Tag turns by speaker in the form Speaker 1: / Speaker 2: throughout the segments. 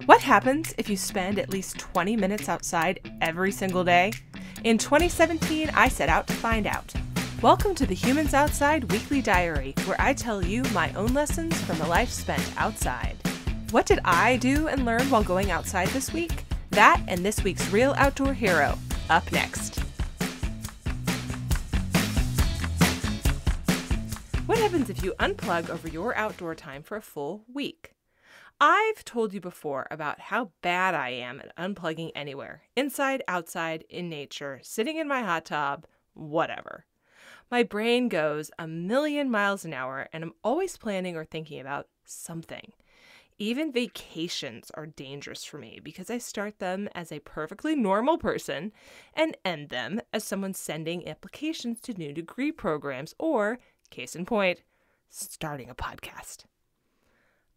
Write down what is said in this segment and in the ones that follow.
Speaker 1: What happens if you spend at least 20 minutes outside every single day? In 2017, I set out to find out. Welcome to the Humans Outside Weekly Diary, where I tell you my own lessons from a life spent outside. What did I do and learn while going outside this week? That and this week's Real Outdoor Hero, up next. What happens if you unplug over your outdoor time for a full week? I've told you before about how bad I am at unplugging anywhere, inside, outside, in nature, sitting in my hot tub, whatever. My brain goes a million miles an hour and I'm always planning or thinking about something. Even vacations are dangerous for me because I start them as a perfectly normal person and end them as someone sending applications to new degree programs or, case in point, starting a podcast.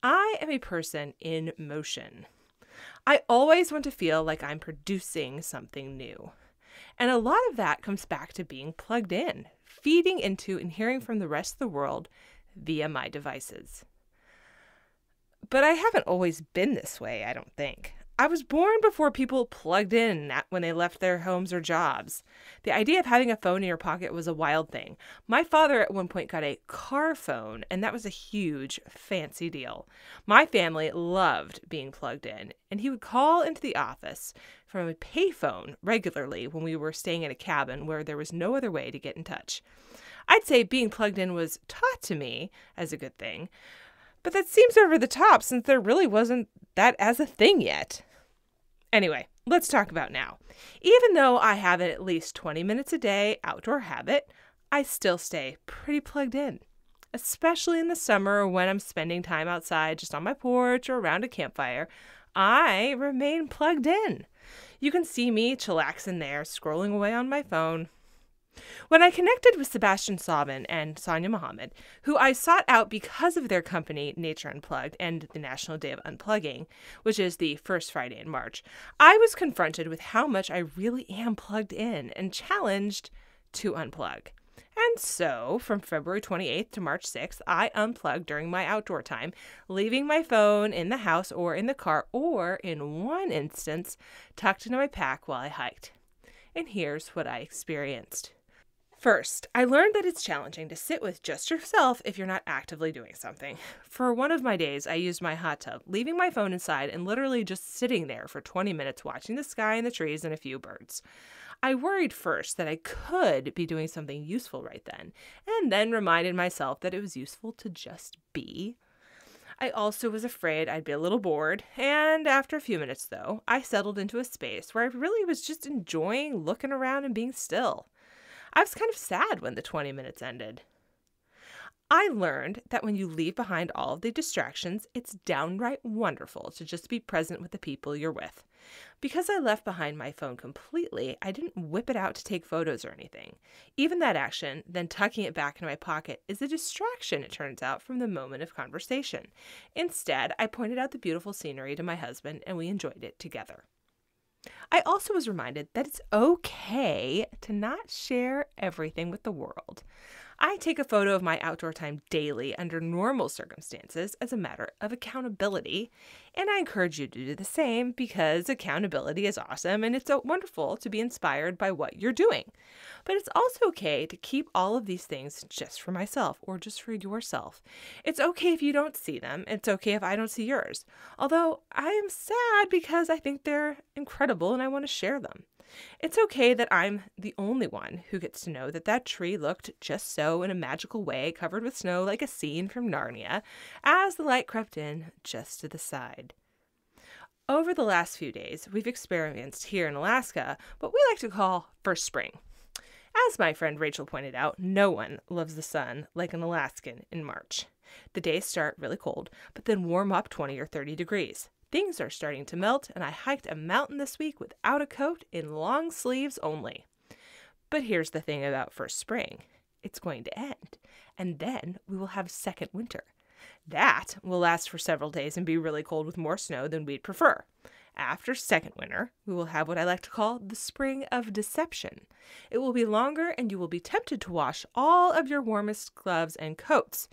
Speaker 1: I am a person in motion. I always want to feel like I'm producing something new. And a lot of that comes back to being plugged in, feeding into and hearing from the rest of the world via my devices. But I haven't always been this way, I don't think. I was born before people plugged in when they left their homes or jobs. The idea of having a phone in your pocket was a wild thing. My father at one point got a car phone, and that was a huge, fancy deal. My family loved being plugged in, and he would call into the office from a payphone regularly when we were staying in a cabin where there was no other way to get in touch. I'd say being plugged in was taught to me as a good thing, but that seems over the top since there really wasn't that as a thing yet. Anyway, let's talk about now. Even though I have an at least 20 minutes a day outdoor habit, I still stay pretty plugged in, especially in the summer when I'm spending time outside just on my porch or around a campfire. I remain plugged in. You can see me chillaxing there, scrolling away on my phone. When I connected with Sebastian Sabin and Sonia Mohammed, who I sought out because of their company Nature Unplugged and the National Day of Unplugging, which is the first Friday in March, I was confronted with how much I really am plugged in and challenged to unplug. And so, from February 28th to March 6th, I unplugged during my outdoor time, leaving my phone in the house or in the car, or in one instance, tucked into my pack while I hiked. And here's what I experienced. First, I learned that it's challenging to sit with just yourself if you're not actively doing something. For one of my days, I used my hot tub, leaving my phone inside and literally just sitting there for 20 minutes watching the sky and the trees and a few birds. I worried first that I could be doing something useful right then reminded myself that it was useful to just be. I also was afraid I'd be a little bored, and after a few minutes, though, I settled into a space where I really was just enjoying looking around and being still. I was kind of sad when the 20 minutes ended. I learned that when you leave behind all of the distractions, it's downright wonderful to just be present with the people you're with. Because I left behind my phone completely, I didn't whip it out to take photos or anything. Even that action, then tucking it back in my pocket, is a distraction, it turns out, from the moment of conversation. Instead, I pointed out the beautiful scenery to my husband, and we enjoyed it together. I also was reminded that it's okay to not share everything with the world. I take a photo of my outdoor time daily under normal circumstances as a matter of accountability, and I encourage you to do the same because accountability is awesome and it's so wonderful to be inspired by what you're doing. But it's also okay to keep all of these things just for myself or just for yourself. It's okay if you don't see them. It's okay if I don't see yours. Although I am sad because I think they're incredible and I want to share them. It's okay that I'm the only one who gets to know that that tree looked just so in a magical way, covered with snow like a scene from Narnia, as the light crept in just to the side. Over the last few days, we've experienced here in Alaska what we like to call first spring. As my friend Rachel pointed out, no one loves the sun like an Alaskan in March. The days start really cold, but then warm up 20 or 30 degrees. Things are starting to melt, and I hiked a mountain this week without a coat, in long sleeves only. But here's the thing about first spring. It's going to end, and then we will have second winter. That will last for several days and be really cold with more snow than we'd prefer. After second winter, we will have what I like to call the spring of deception. It will be longer, and you will be tempted to wash all of your warmest gloves and coats.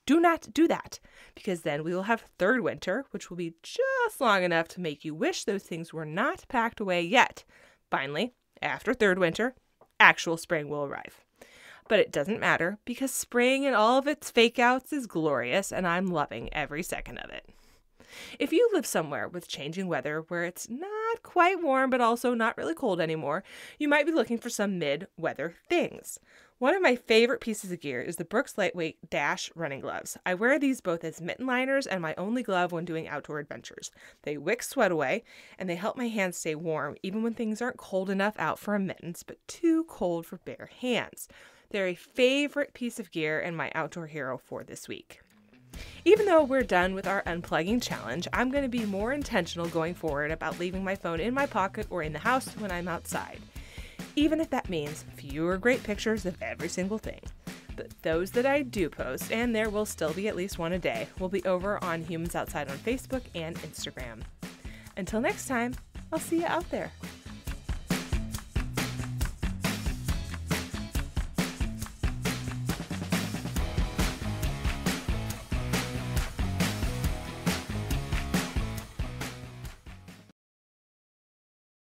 Speaker 1: Do not do that, because then we will have third winter, which will be just long enough to make you wish those things were not packed away yet. Finally, after third winter, actual spring will arrive. But it doesn't matter, because spring and all of its fake outs is glorious, and I'm loving every second of it. If you live somewhere with changing weather where it's not quite warm but also not really cold anymore, you might be looking for some mid-weather things. One of my favorite pieces of gear is the Brooks Lightweight Dash running gloves. I wear these both as mitten liners and my only glove when doing outdoor adventures. They wick sweat away, and they help my hands stay warm even when things aren't cold enough out for a mittens but too cold for bare hands. They're a favorite piece of gear and my outdoor hero for this week. Even though we're done with our unplugging challenge, I'm going to be more intentional going forward about leaving my phone in my pocket or in the house when I'm outside. Even if that means fewer great pictures of every single thing. But those that I do post, and there will still be at least one a day, will be over on Humans Outside on Facebook and Instagram. Until next time, I'll see you out there.